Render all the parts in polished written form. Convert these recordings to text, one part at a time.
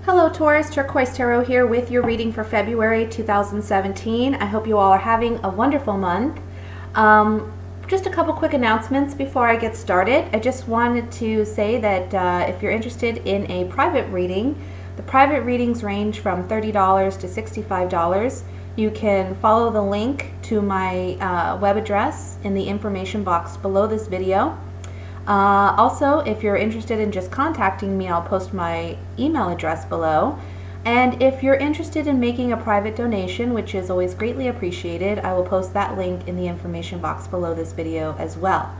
Hello Taurus, Turquoise Tarot here with your reading for February 2017. I hope you all are having a wonderful month. Just a couple quick announcements before I get started. I just wanted to say that if you're interested in a private reading, the private readings range from $30 to $65. You can follow the link to my web address in the information box below this video. Also, if you're interested in just contacting me, I'll post my email address below. And if you're interested in making a private donation, which is always greatly appreciated, I will post that link in the information box below this video as well.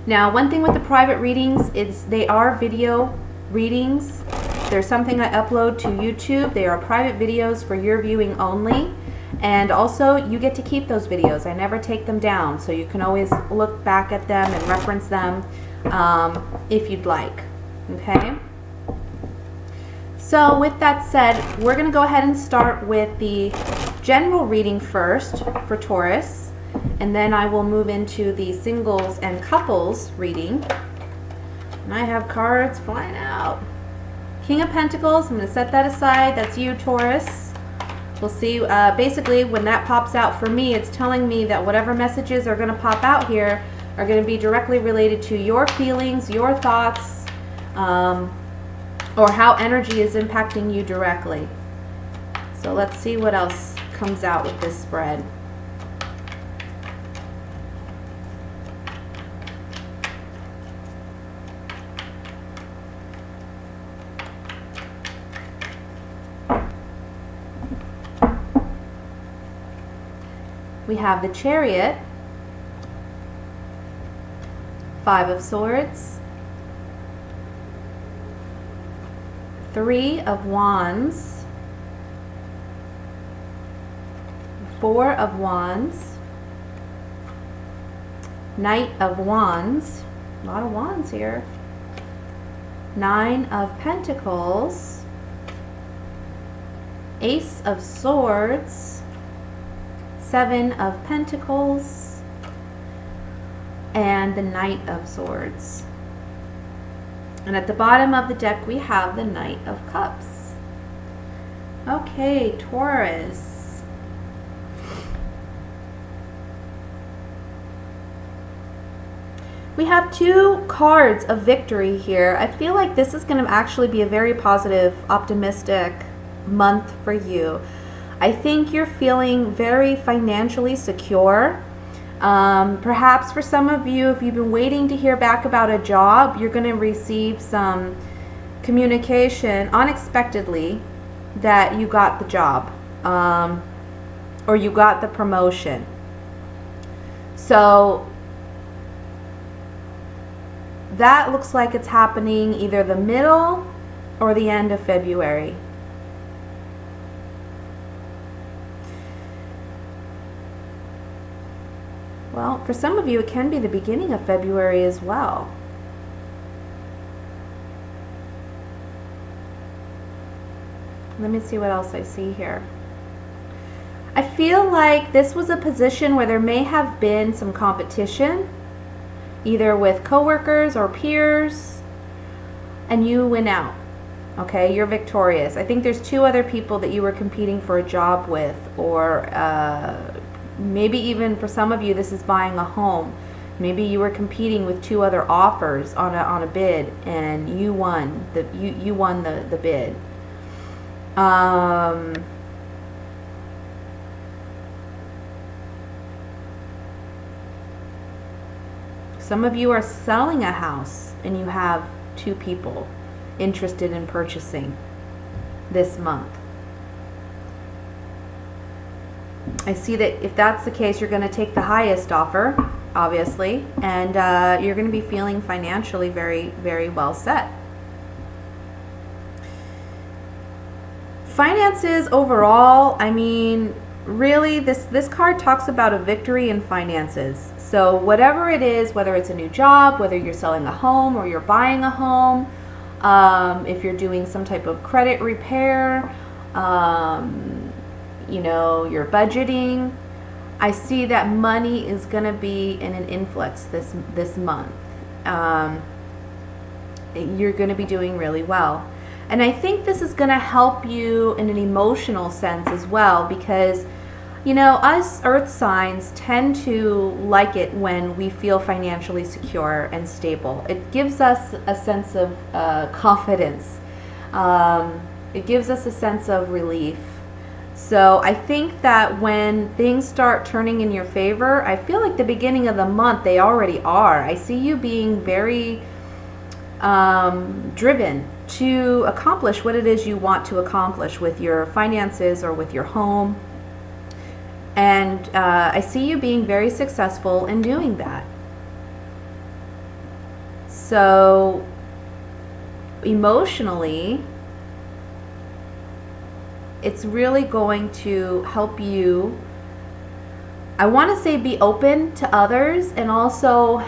Now, one thing with the private readings is they are video readings. There's something I upload to YouTube. They are private videos for your viewing only. And also, you get to keep those videos. I never take them down, so you can always look back at them and reference them if you'd like. Okay? So with that said, we're going to go ahead and start with the general reading first for Taurus, and then I will move into the singles and couples reading. And I have cards flying out. King of Pentacles, I'm going to set that aside. That's you, Taurus. We'll see, basically when that pops out for me, it's telling me that whatever messages are going to pop out here are going to be directly related to your feelings, your thoughts, or how energy is impacting you directly. So let's see what else comes out with this spread. We have the Chariot, Five of Swords, Three of Wands, Four of Wands, Knight of Wands, a lot of wands here, Nine of Pentacles, Ace of Swords, Seven of Pentacles, and the Knight of Swords. And at the bottom of the deck, we have the Knight of Cups. Okay, Taurus. We have two cards of victory here. I feel like this is going to actually be a very positive, optimistic month for you. I think you're feeling very financially secure. Perhaps for some of you, if you've been waiting to hear back about a job, you're going to receive some communication unexpectedly that you got the job or you got the promotion. So that looks like it's happening either the middle or the end of February. Well, for some of you, it can be the beginning of February as well. Let me see what else I see here. I feel like this was a position where there may have been some competition, either with coworkers or peers, and you win out. Okay, you're victorious. I think there's two other people that you were competing for a job with, or maybe even for some of you, this is buying a home. Maybe you were competing with two other offers on a bid, and you won you won the bid. Some of you are selling a house, and you have two people interested in purchasing this month. I see that if that's the case, you're going to take the highest offer, obviously, and you're going to be feeling financially very, very well set. Finances overall, I mean, really, this card talks about a victory in finances. So whatever it is, whether it's a new job, whether you're selling a home or you're buying a home, if you're doing some type of credit repair, you know, you're budgeting, I see that money is going to be in an influx this month. You're going to be doing really well. And I think this is going to help you in an emotional sense as well, because us earth signs tend to like it when we feel financially secure and stable. It gives us a sense of confidence. It gives us a sense of relief. So I think that when things start turning in your favor, I feel like the beginning of the month, they already are. I see you being very driven to accomplish what it is you want to accomplish with your finances or with your home. And I see you being very successful in doing that. So emotionally, it's really going to help you, I want to say, be open to others. And also,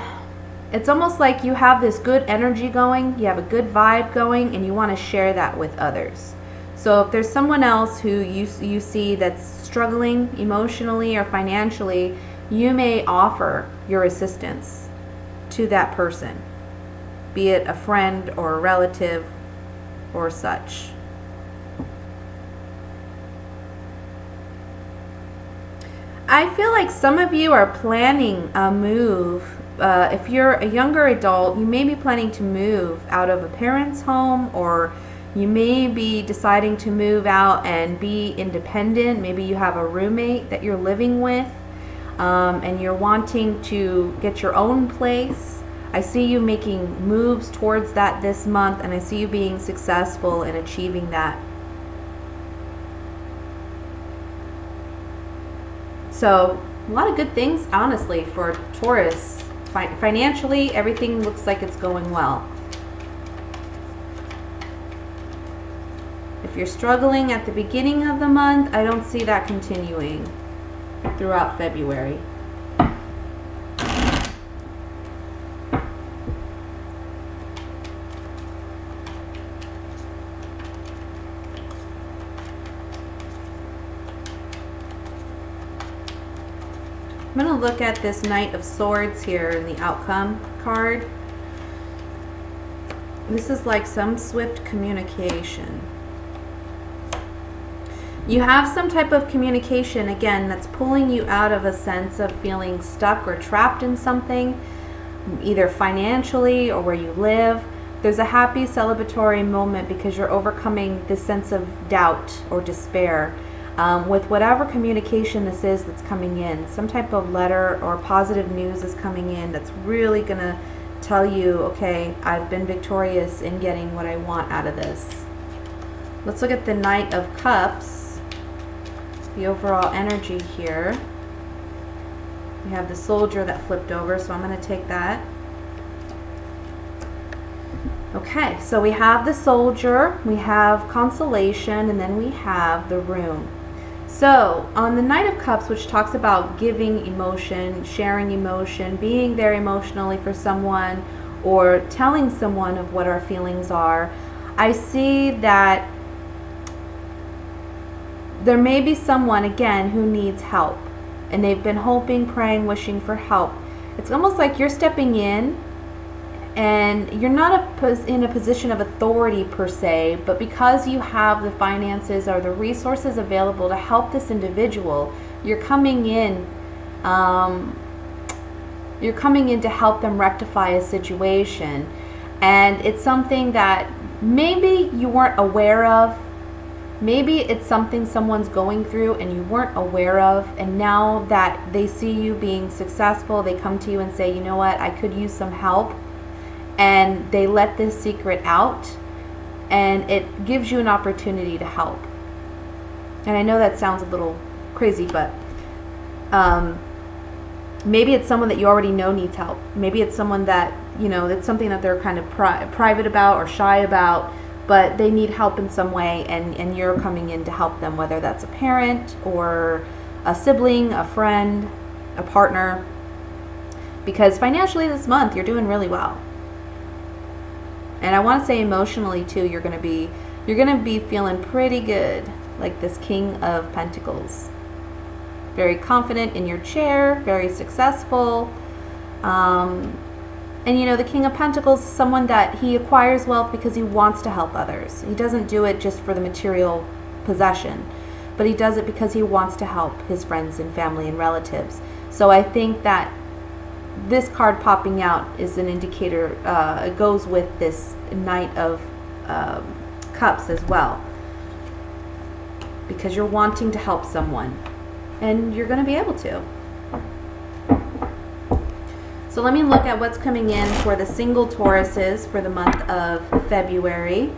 it's almost like you have this good energy going, you have a good vibe going, and you want to share that with others. So if there's someone else who you see that's struggling emotionally or financially, you may offer your assistance to that person, be it a friend or a relative or such. I feel like some of you are planning a move. If you're a younger adult, you may be planning to move out of a parent's home, or you may be deciding to move out and be independent. Maybe you have a roommate that you're living with, and you're wanting to get your own place. I see you making moves towards that this month, and I see you being successful in achieving that. So a lot of good things, honestly, for Taurus. Financially, everything looks like it's going well. If you're struggling at the beginning of the month, I don't see that continuing throughout February. I'm going to look at this Knight of Swords here in the outcome card. This is like some swift communication. You have some type of communication, again, that's pulling you out of a sense of feeling stuck or trapped in something, either financially or where you live. There's a happy celebratory moment because you're overcoming this sense of doubt or despair. With whatever communication this is that's coming in, some type of letter or positive news is coming in that's really going to tell you, okay, I've been victorious in getting what I want out of this. Let's look at the Knight of Cups, the overall energy here. We have the Soldier that flipped over, so I'm going to take that. Okay, so we have the Soldier, we have consolation, and then we have the Room. So on the Knight of Cups, which talks about giving emotion, sharing emotion, being there emotionally for someone, or telling someone of what our feelings are, I see that there may be someone, again, who needs help. And they've been hoping, praying, wishing for help. It's almost like you're stepping in, and you're not in a position of authority per se, but because you have the finances or the resources available to help this individual, you're coming in to help them rectify a situation. And it's something that maybe you weren't aware of. Maybe it's something someone's going through and you weren't aware of, and now that they see you being successful, they come to you and say, you know what, I could use some help. And they let this secret out, and it gives you an opportunity to help. And I know that sounds a little crazy, but maybe it's someone that you already know needs help. Maybe it's someone that, that's something that they're kind of private about or shy about, but they need help in some way, and you're coming in to help them, whether that's a parent or a sibling, a friend, a partner. Because financially this month, you're doing really well. And I want to say emotionally too, you're going to be feeling pretty good, like this King of Pentacles. Very confident in your chair, very successful. And you know, the King of Pentacles is someone that he acquires wealth because he wants to help others. He doesn't do it just for the material possession, but he does it because he wants to help his friends and family and relatives. So I think that this card popping out is an indicator. It goes with this Knight of Cups as well, because you're wanting to help someone and you're going to be able to. So let me look at what's coming in for the single Tauruses for the month of February.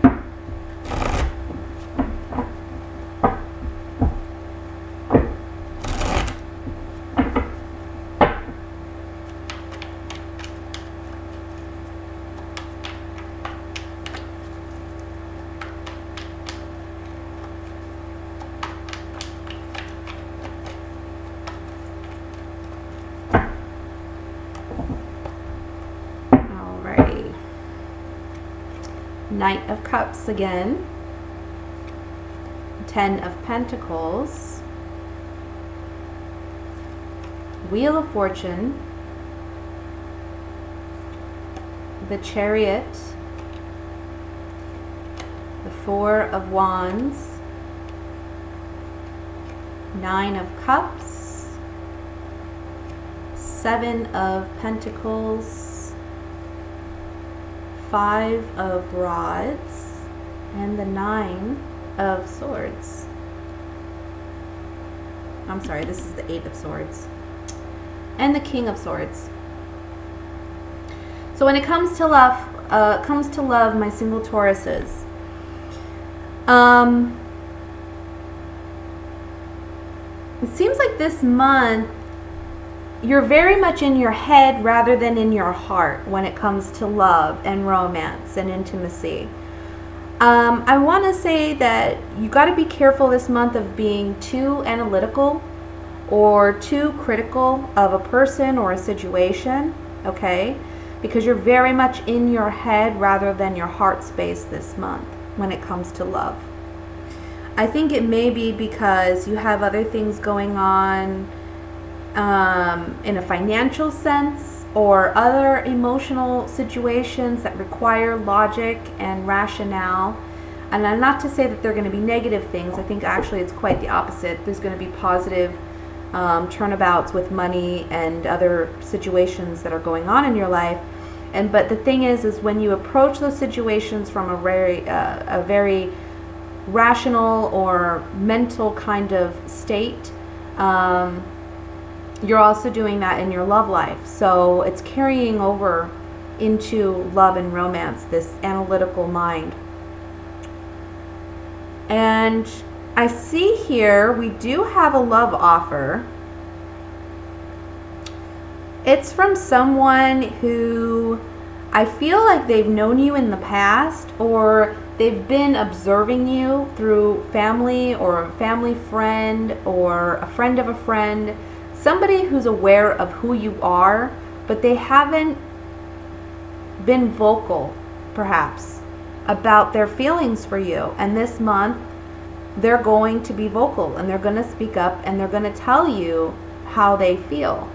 Knight of Cups again, 10 of Pentacles, Wheel of Fortune, the Chariot, the 4 of Wands, 9 of Cups, 7 of Pentacles, 5 of Rods, and the 9 of Swords. I'm sorry, this is the 8 of Swords. And the King of Swords. So when it comes to love, my single Tauruses, it seems like this month you're very much in your head rather than in your heart when it comes to love and romance and intimacy. I want to say that you got to be careful this month of being too analytical or too critical of a person or a situation, okay? Because you're very much in your head rather than your heart space this month when it comes to love. I think it may be because you have other things going on in a financial sense, or other emotional situations that require logic and rationale. And not to say that they're going to be negative things. I think actually it's quite the opposite. There's going to be positive turnabouts with money and other situations that are going on in your life. But the thing is when you approach those situations from a very rational or mental kind of state, you're also doing that in your love life. So it's carrying over into love and romance, this analytical mind. And I see here we do have a love offer. It's from someone who I feel like they've known you in the past, or they've been observing you through family or a family friend or a friend of a friend. Somebody who's aware of who you are, but they haven't been vocal, perhaps, about their feelings for you. And this month, they're going to be vocal, and they're going to speak up, and they're going to tell you how they feel.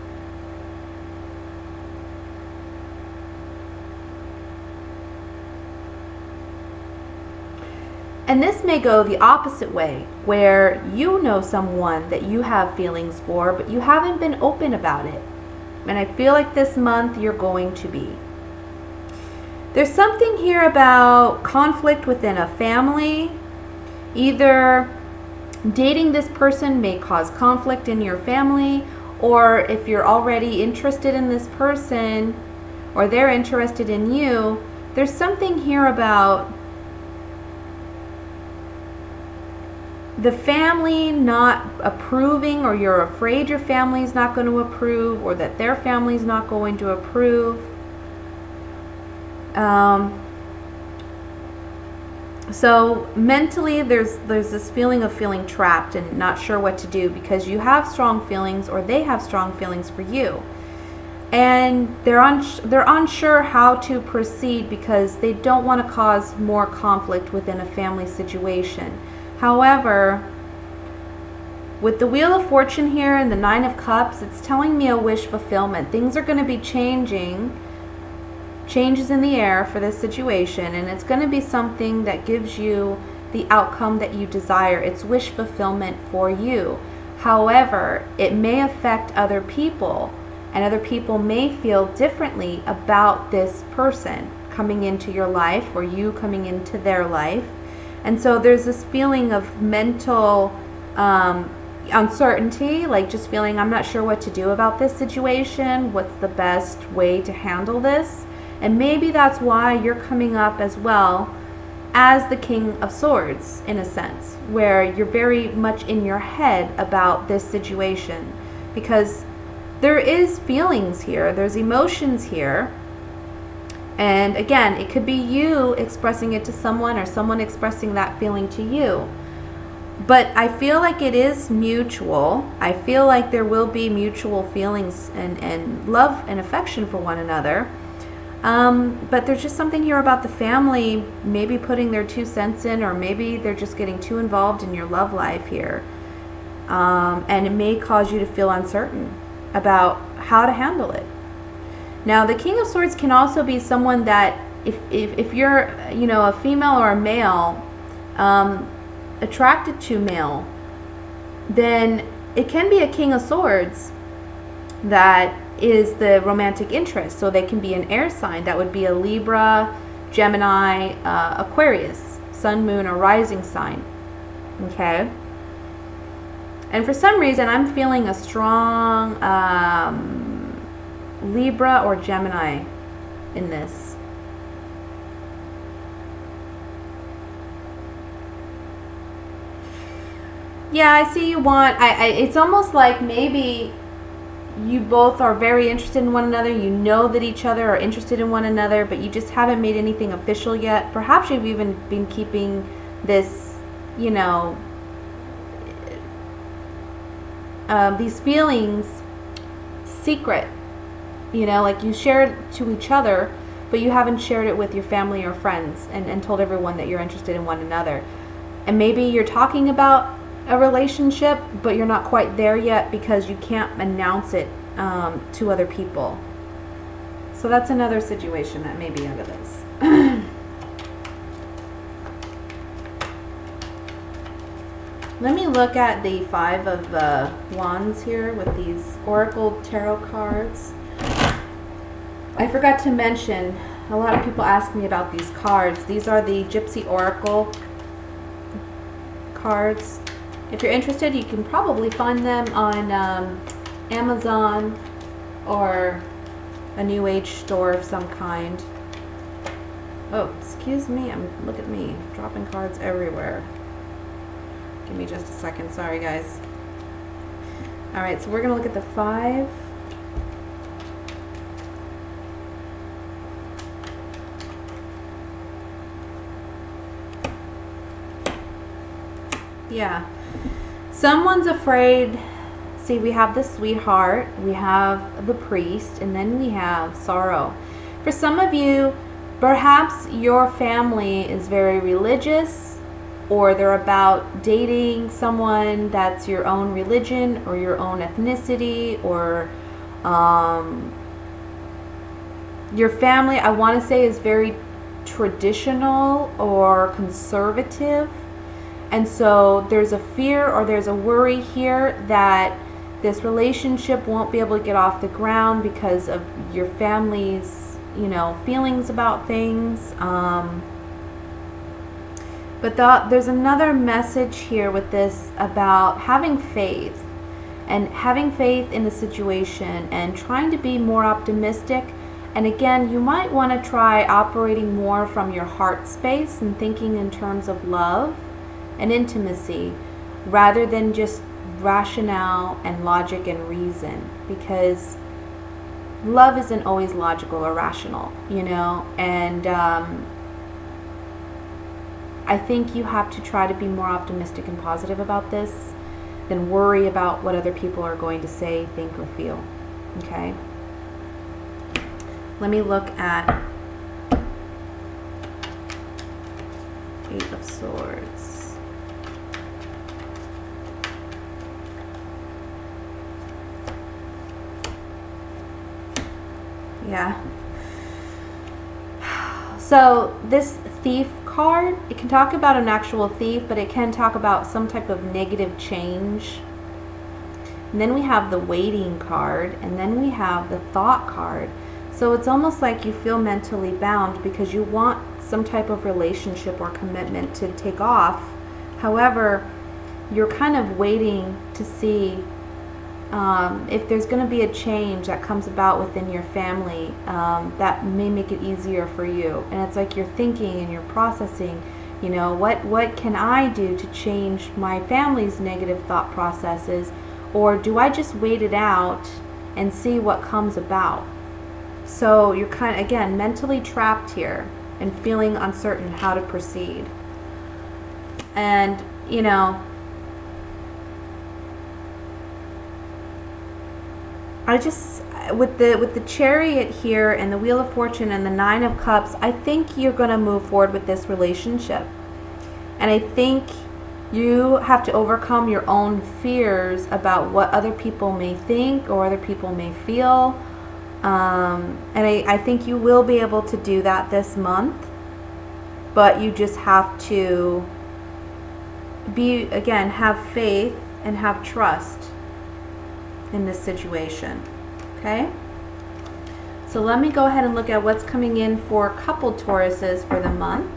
And this may go the opposite way, where you know someone that you have feelings for, but you haven't been open about it. And I feel like this month you're going to be. There's something here about conflict within a family. Either dating this person may cause conflict in your family, or if you're already interested in this person, or they're interested in you, there's something here about the family not approving, or you're afraid your family's not going to approve, or that their family's not going to approve. So mentally there's this feeling of feeling trapped and not sure what to do, because you have strong feelings, or they have strong feelings for you. And they're unsure how to proceed because they don't want to cause more conflict within a family situation. However, with the Wheel of Fortune here and the 9 of Cups, it's telling me a wish fulfillment. Things are going to be changing changes in the air for this situation, and it's going to be something that gives you the outcome that you desire. It's wish fulfillment for you. However, it may affect other people, and other people may feel differently about this person coming into your life or you coming into their life. And so there's this feeling of mental uncertainty, like just feeling, I'm not sure what to do about this situation. What's the best way to handle this? And maybe that's why you're coming up as well as the King of Swords, in a sense, where you're very much in your head about this situation, because there is feelings here, there's emotions here. And again, it could be you expressing it to someone or someone expressing that feeling to you. But I feel like it is mutual. I feel like there will be mutual feelings and love and affection for one another. But there's just something here about the family maybe putting their 2 cents in, or maybe they're just getting too involved in your love life here. And it may cause you to feel uncertain about how to handle it. Now, the King of Swords can also be someone that if you're, a female or a male, attracted to male, then it can be a King of Swords that is the romantic interest. So they can be an air sign. That would be a Libra, Gemini, Aquarius, sun, moon, or rising sign. Okay? And for some reason, I'm feeling a strong Libra or Gemini in this. Yeah, I see you want, it's almost like maybe you both are very interested in one another. You know that each other are interested in one another, but you just haven't made anything official yet. Perhaps you've even been keeping this, these feelings secret. Like you share it to each other, but you haven't shared it with your family or friends and told everyone that you're interested in one another. And maybe you're talking about a relationship, but you're not quite there yet because you can't announce it to other people. So that's another situation that may be out of this. Let me look at the 5 of Wands here with these Oracle Tarot cards. I forgot to mention, a lot of people ask me about these cards. These are the Gypsy Oracle cards. If you're interested, you can probably find them on Amazon or a New Age store of some kind. Oh, excuse me. Look at me, dropping cards everywhere. Give me just a second. Sorry, guys. All right, so we're going to look at the 5. Yeah. Someone's afraid. See, we have the Sweetheart, we have the Priest, and then we have Sorrow. For some of you, perhaps your family is very religious, or they're about dating someone that's your own religion or your own ethnicity, or your family, I want to say, is very traditional or conservative. And so there's a fear or there's a worry here that this relationship won't be able to get off the ground because of your family's, feelings about things. But there's another message here with this about having faith and having faith in the situation and trying to be more optimistic. And again, you might want to try operating more from your heart space and thinking in terms of love and intimacy rather than just rationale and logic and reason, because love isn't always logical or rational, and I think you have to try to be more optimistic and positive about this than worry about what other people are going to say, think, or feel. Okay? Let me look at 8 of Swords. Yeah. So this thief card, it can talk about an actual thief, but it can talk about some type of negative change. And then we have the waiting card, and then we have the thought card. So it's almost like you feel mentally bound because you want some type of relationship or commitment to take off. However, you're kind of waiting to see if there's going to be a change that comes about within your family that may make it easier for you. And it's like you're thinking and you're processing, you know, what can I do to change my family's negative thought processes? Or do I just wait it out and see what comes about? So you're kind of, again, mentally trapped here and feeling uncertain how to proceed. And, you know, I just, with the Chariot here and the Wheel of Fortune and the Nine of Cups, I think you're going to move forward with this relationship. And I think you have to overcome your own fears about what other people may think or other people may feel. And I think you will be able to do that this month. But you just have to have faith and have trust in this situation. Okay? So let me go ahead and look at what's coming in for couple Tauruses for the month.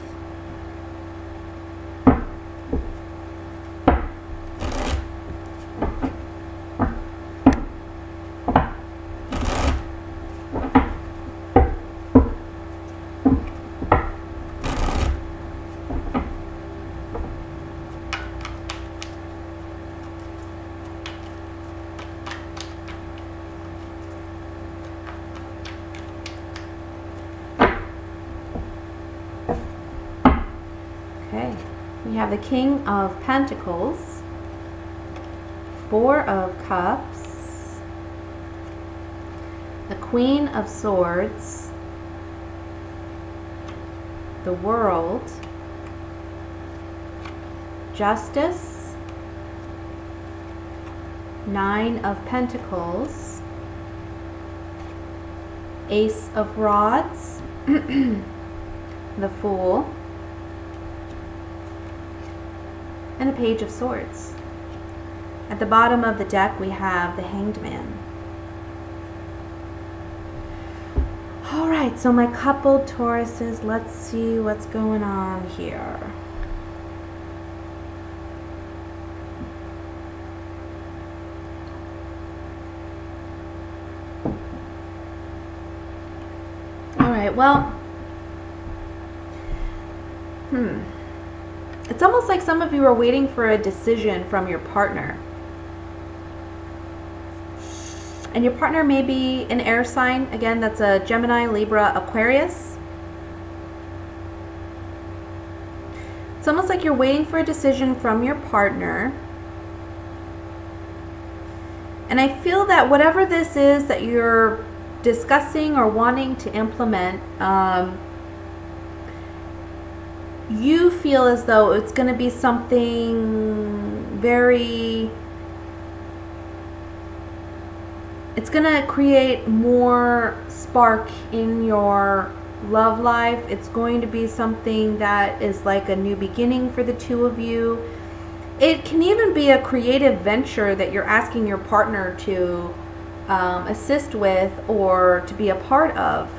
Okay, we have the King of Pentacles, Four of Cups, the Queen of Swords, the World, Justice, Nine of Pentacles, Ace of Rods, the Fool, and the Page of Swords. At the bottom of the deck, we have the Hanged Man. All right, so my couple Tauruses, let's see what's going on here. All right, well, it's almost like some of you are waiting for a decision from your partner. And your partner may be an air sign. Again, that's a Gemini, Libra, Aquarius. It's almost like you're waiting for a decision from your partner. And I feel that whatever this is that you're discussing or wanting to implement, you feel as though it's going to be something very, it's going to create more spark in your love life. It's going to be something that is like a new beginning for the two of you. It can even be a creative venture that you're asking your partner to assist with or to be a part of.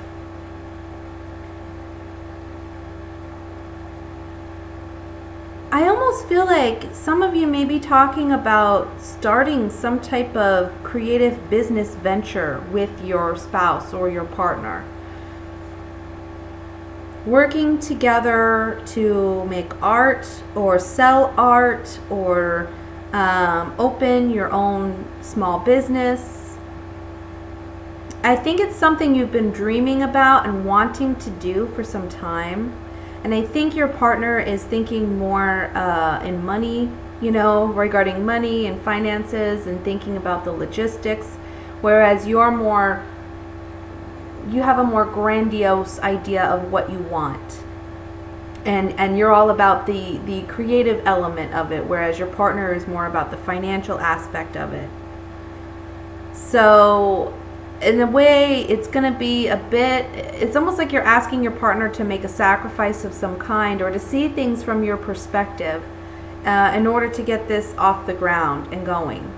I almost feel like some of you may be talking about starting some type of creative business venture with your spouse or your partner. Working together to make art or sell art or open your own small business. I think it's something you've been dreaming about and wanting to do for some time. And I think your partner is thinking more in money, you know, regarding money and finances and thinking about the logistics, whereas you're more, you have a more grandiose idea of what you want. And you're all about the creative element of it, whereas your partner is more about the financial aspect of it. So in a way, it's going to be a bit, it's almost like you're asking your partner to make a sacrifice of some kind, or to see things from your perspective in order to get this off the ground and going.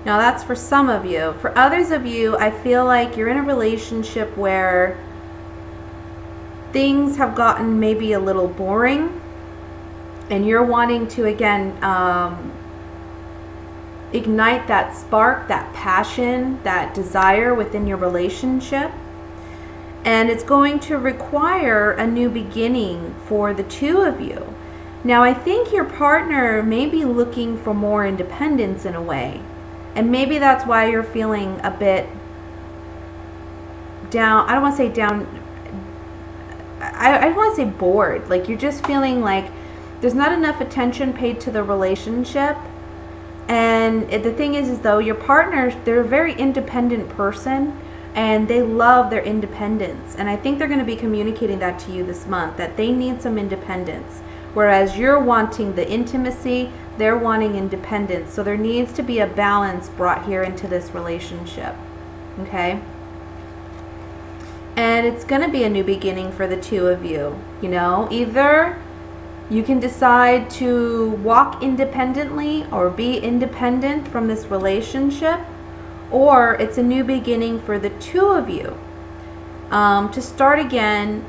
Now that's for some of you. For others of you, I feel like you're in a relationship where things have gotten maybe a little boring, and you're wanting to, again, ignite that spark, that passion, that desire within your relationship. And it's going to require a new beginning for the two of you. Now, I think your partner may be looking for more independence in a way. And maybe that's why you're feeling a bit down. I don't want to say down. I want to say bored. Like you're just feeling like there's not enough attention paid to the relationship. And the thing is though, your partners, they're a very independent person and they love their independence. And I think they're going to be communicating that to you this month, that they need some independence. Whereas you're wanting the intimacy, they're wanting independence. So there needs to be a balance brought here into this relationship. Okay? And it's going to be a new beginning for the two of you. You know, either you can decide to walk independently or be independent from this relationship, or it's a new beginning for the two of you to start again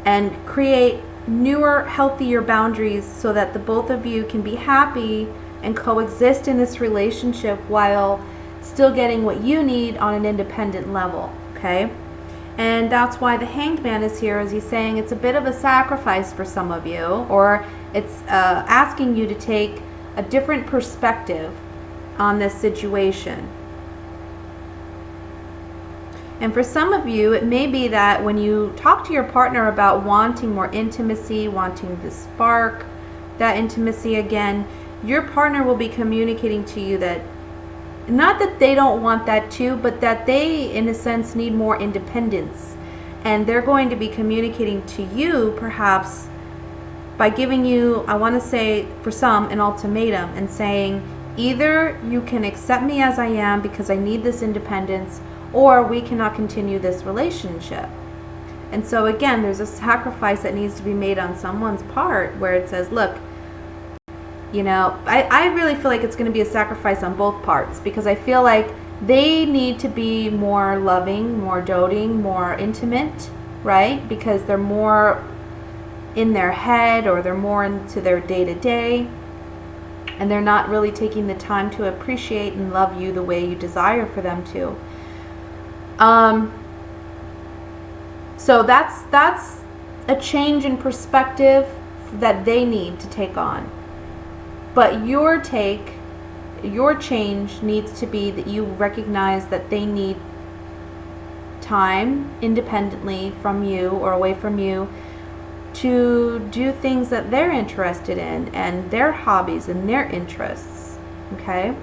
and create newer, healthier boundaries so that the both of you can be happy and coexist in this relationship while still getting what you need on an independent level, okay? And that's why the Hanged Man is here, as he's saying it's a bit of a sacrifice for some of you, or it's asking you to take a different perspective on this situation. And for some of you, it may be that when you talk to your partner about wanting more intimacy, wanting the spark, that intimacy again, your partner will be communicating to you that not that they don't want that too, but that they, in a sense, need more independence. And they're going to be communicating to you, perhaps, by giving you, I want to say, for some, an ultimatum and saying, either you can accept me as I am because I need this independence, or we cannot continue this relationship. And so again, there's a sacrifice that needs to be made on someone's part where it says, look, you know, I really feel like it's going to be a sacrifice on both parts, because I feel like they need to be more loving, more doting, more intimate, right? Because they're more in their head, or they're more into their day-to-day, and they're not really taking the time to appreciate and love you the way you desire for them to. So that's a change in perspective that they need to take on. But your change needs to be that you recognize that they need time independently from you or away from you to do things that they're interested in and their hobbies and their interests. Okay?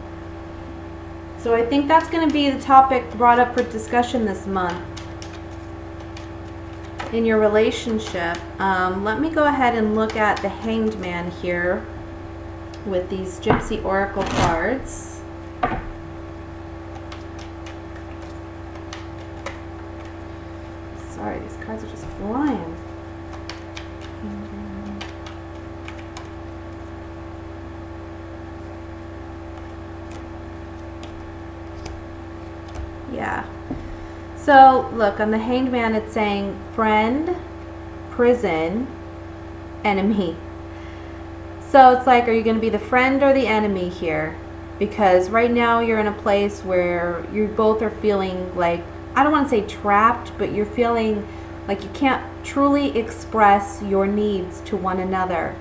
So I think that's going to be the topic brought up for discussion this month in your relationship. Let me go ahead and look at the Hanged Man here with these Gypsy Oracle cards. Sorry, these cards are just flying. Yeah. So, look, on the Hanged Man, it's saying friend, prison, enemy. So it's like, are you going to be the friend or the enemy here? Because right now you're in a place where you both are feeling like, I don't want to say trapped, but you're feeling like you can't truly express your needs to one another.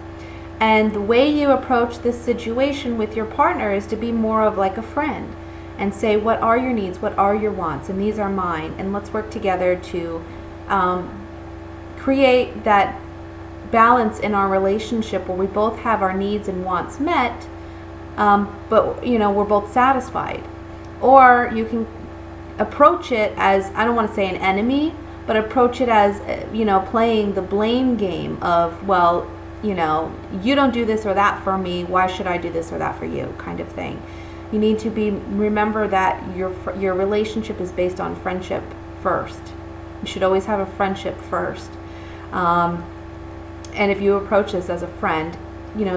And the way you approach this situation with your partner is to be more of like a friend and say, what are your needs? What are your wants? And these are mine. And let's work together to create that balance in our relationship where we both have our needs and wants met, but you know, we're both satisfied. Or you can approach it as, I don't want to say an enemy, but approach it as, you know, playing the blame game of, well, you know, you don't do this or that for me, why should I do this or that for you, kind of thing. You need to remember that your relationship is based on friendship first. You should always have a friendship first. And if you approach this as a friend,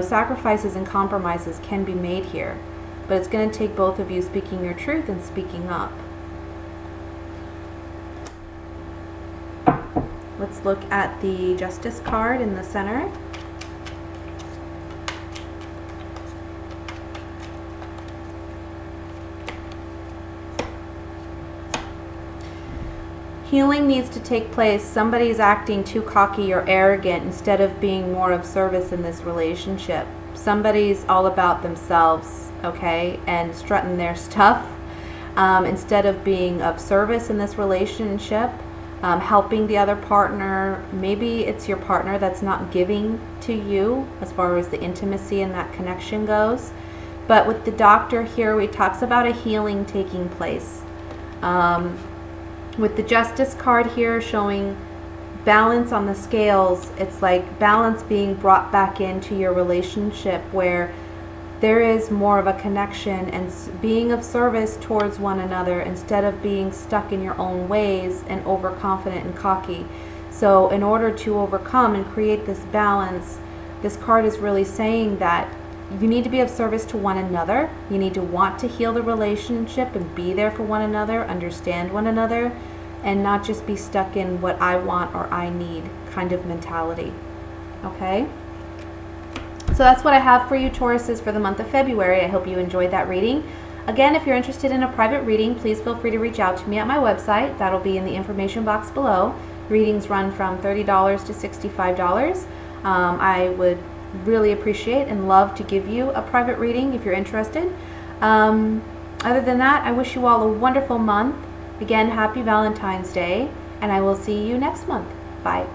sacrifices and compromises can be made here, but it's going to take both of you speaking your truth and speaking up. Let's look at the Justice card in the center. Healing needs to take place. Somebody's acting too cocky or arrogant instead of being more of service in this relationship. Somebody's all about themselves, okay, and strutting their stuff instead of being of service in this relationship, helping the other partner. Maybe it's your partner that's not giving to you as far as the intimacy and that connection goes. But with the Doctor here, he talks about a healing taking place. With the Justice card here showing balance on the scales, it's like balance being brought back into your relationship where there is more of a connection and being of service towards one another instead of being stuck in your own ways and overconfident and cocky. So in order to overcome and create this balance, this card is really saying that you need to be of service to one another. You need to want to heal the relationship and be there for one another, understand one another, and not just be stuck in what I want or I need kind of mentality. Okay? So that's what I have for you, Tauruses, for the month of February. I hope you enjoyed that reading. Again, if you're interested in a private reading, please feel free to reach out to me at my website. That'll be in the information box below. Readings run from $30 to $65. I would really appreciate and love to give you a private reading if you're interested. Other than that, I wish you all a wonderful month. Again, happy Valentine's Day, and I will see you next month. Bye.